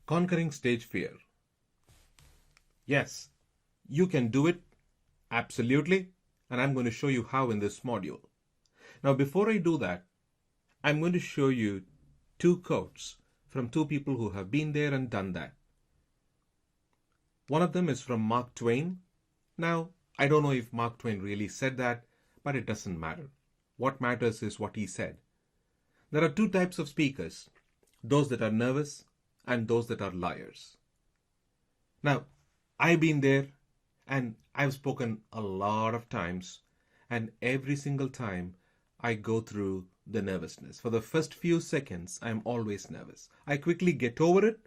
Conquering stage fear. Yes, you can do it. Absolutely. And I'm going to show you how in this module. Now, before I do that, I'm going to show you two quotes from two people who have been there and done that. One of them is from Mark Twain. Now, I don't know if Mark Twain really said that, but it doesn't matter. What matters is what he said. There are two types of speakers, those that are nervous and those that are liars. Now, I've been there and I've spoken a lot of times, and every single time I go through the nervousness. For the first few seconds, I'm always nervous. I quickly get over it,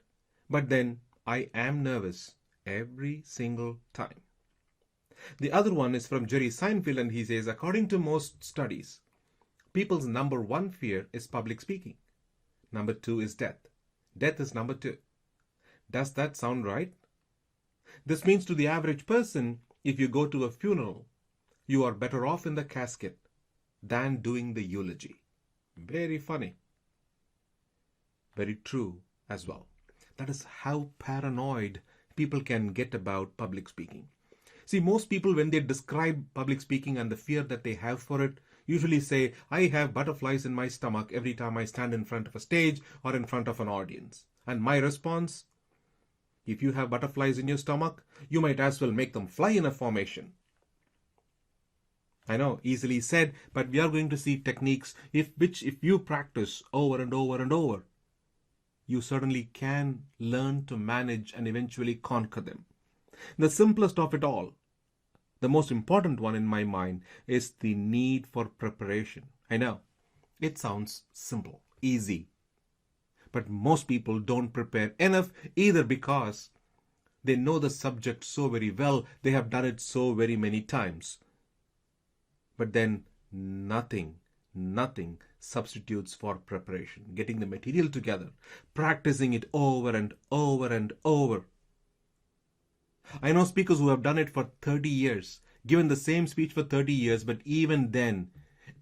but then I am nervous every single time. The other one is from Jerry Seinfeld, and he says, according to most studies, people's number one fear is public speaking. Number two is death. Death is number two. Does that sound right? This means to the average person, if you go to a funeral, you are better off in the casket than doing the eulogy. Very funny. Very true as well. That is how paranoid people can get about public speaking. See, most people, when they describe public speaking and the fear that they have for it, usually say, I have butterflies in my stomach every time I stand in front of a stage or in front of an audience. And my response, if you have butterflies in your stomach, you might as well make them fly in a formation. I know, easily said, but we are going to see techniques which if you practice over and over and over, you certainly can learn to manage and eventually conquer them. The simplest of it all, the most important one in my mind, is the need for preparation. I know, it sounds simple, easy, but most people don't prepare enough, either because they know the subject so very well, they have done it so very many times. But then nothing substitutes for preparation, getting the material together, practicing it over and over and over. I know speakers who have done it for 30 years, given the same speech for 30 years, but even then,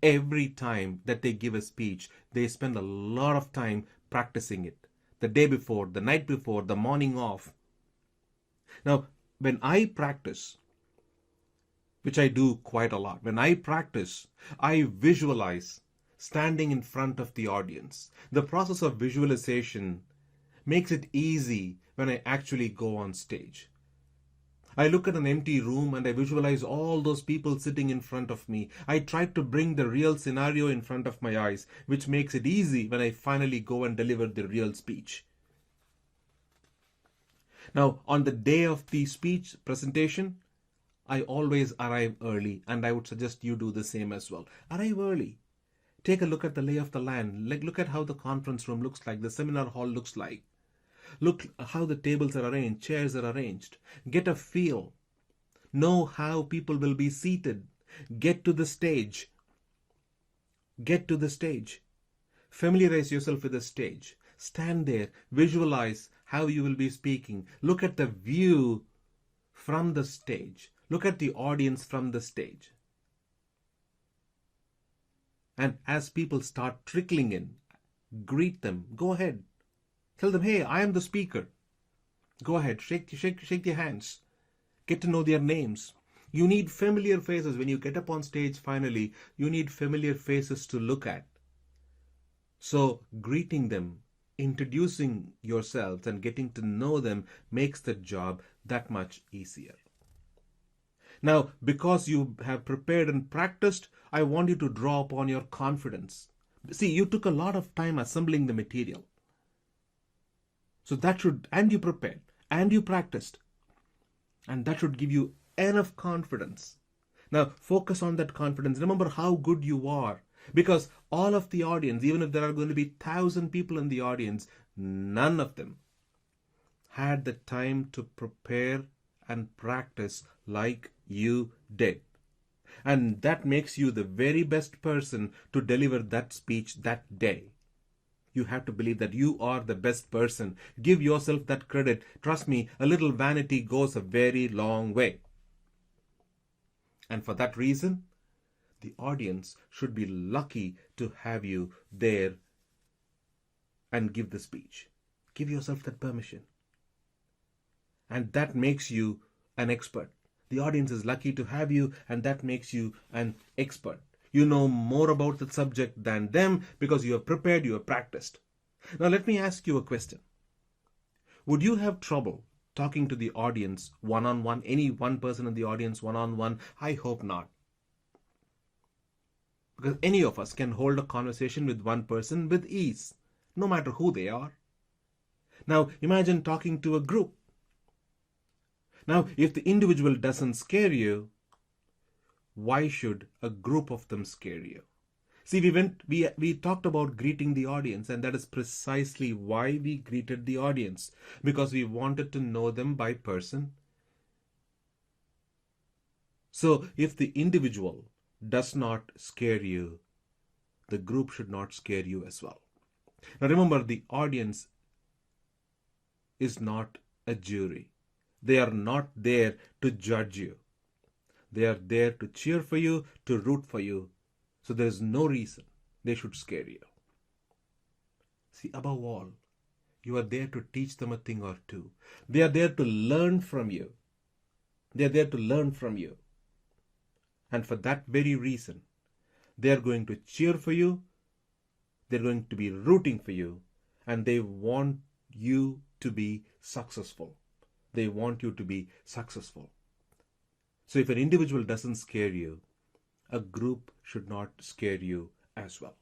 every time that they give a speech, they spend a lot of time practicing it. The day before, the night before, the morning of. Now, when I practice, which I do quite a lot, when I practice, I visualize standing in front of the audience. The process of visualization makes it easy when I actually go on stage. I look at an empty room and I visualize all those people sitting in front of me. I try to bring the real scenario in front of my eyes, which makes it easy when I finally go and deliver the real speech. Now, on the day of the speech presentation, I always arrive early, and I would suggest you do the same as well. Arrive early. Take a look at the lay of the land. Look at how the conference room looks like, the seminar hall looks like. Look how the tables are arranged, chairs are arranged. Get a feel. Know how people will be seated. Get to the stage. Get to the stage. Familiarize yourself with the stage. Stand there. Visualize how you will be speaking. Look at the view from the stage. Look at the audience from the stage. And as people start trickling in, greet them. Go ahead. Tell them, hey, I am the speaker. Go ahead, shake their hands. Get to know their names. You need familiar faces. When you get up on stage finally, you need familiar faces to look at. So greeting them, introducing yourselves and getting to know them makes the job that much easier. Now, because you have prepared and practiced, I want you to draw upon your confidence. See, you took a lot of time assembling the material. So that should, and you prepared, and you practiced. And that should give you enough confidence. Now, focus on that confidence. Remember how good you are. Because all of the audience, even if there are going to be 1,000 people in the audience, none of them had the time to prepare and practice like you did. And that makes you the very best person to deliver that speech that day. You have to believe that you are the best person. Give yourself that credit. Trust me, a little vanity goes a very long way. And for that reason, the audience should be lucky to have you there and give the speech. Give yourself that permission. And that makes you an expert. The audience is lucky to have you, and that makes you an expert. You know more about the subject than them because you have prepared, you have practiced. Now let me ask you a question. Would you have trouble talking to the audience one-on-one, any one person in the audience one-on-one? I hope not. Because any of us can hold a conversation with one person with ease, no matter who they are. Now imagine talking to a group. Now if the individual doesn't scare you, why should a group of them scare you? See, we talked about greeting the audience, and that is precisely why we greeted the audience, because we wanted to know them by person. So if the individual does not scare you, the group should not scare you as well. Now remember, the audience is not a jury. They are not there to judge you. They are there to cheer for you, to root for you. So there is no reason they should scare you. See, above all, you are there to teach them a thing or two. They are there to learn from you. They are there to learn from you. And for that very reason, they are going to cheer for you. They're going to be rooting for you. And they want you to be successful. They want you to be successful. So if an individual doesn't scare you, a group should not scare you as well.